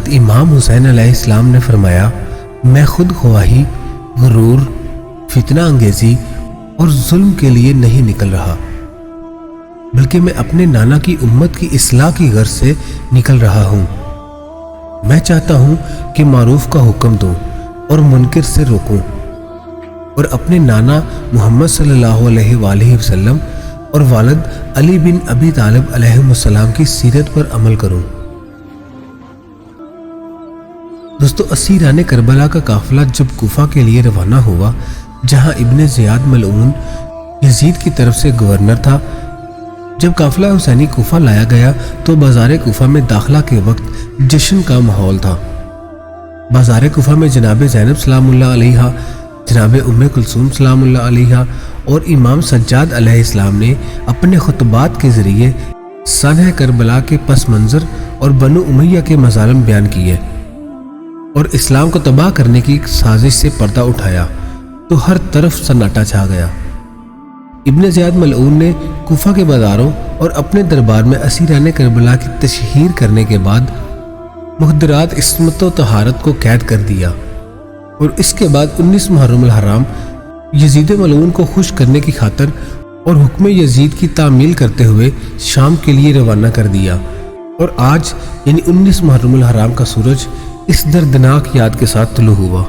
حضرت امام حسین علیہ السلام نے فرمایا، میں خود خواہی، غرور، فتنہ انگیزی اور ظلم کے لیے نہیں نکل رہا، بلکہ میں اپنے نانا کی امت کی اصلاح کی غرض سے نکل رہا ہوں۔ میں چاہتا ہوں کہ معروف کا حکم دوں اور منکر سے روکوں، اور اپنے نانا محمد صلی اللہ علیہ وآلہ وسلم اور والد علی بن ابی طالب علیہ السلام کی سیرت پر عمل کروں۔ دوستو، اسیران کربلا کا قافلہ جب کوفہ کے لیے روانہ ہوا، جہاں ابن زیاد ملعون یزید کی طرف سے گورنر تھا، جب قافلہ حسینی کوفہ لایا گیا تو بازار کوفہ میں داخلہ کے وقت جشن کا ماحول تھا۔ بازار کوفہ میں جناب زینب سلام اللہ علیہا، جناب ام کلثوم سلام اللہ علیہا اور امام سجاد علیہ السلام نے اپنے خطبات کے ذریعے سانحہ کربلا کے پس منظر اور بنو امیہ کے مظالم بیان کیے اور اسلام کو تباہ کرنے کی سازش سے پردہ اٹھایا، تو ہر طرف سناٹا چھا گیا۔ ابن زیاد ملعون نے کوفہ کے بازاروں اور اپنے دربار میں اسیران کربلا کی تشہیر کرنے کے بعد مخدرات عصمت و طہارت کو قید کر دیا، اور اس کے بعد 19 محرم الحرام یزید ملعون کو خوش کرنے کی خاطر اور حکم یزید کی تعمیل کرتے ہوئے شام کے لیے روانہ کر دیا، اور آج یعنی 19 محرم الحرام کا سورج اس دردناک یاد کے ساتھ طلوع ہوا۔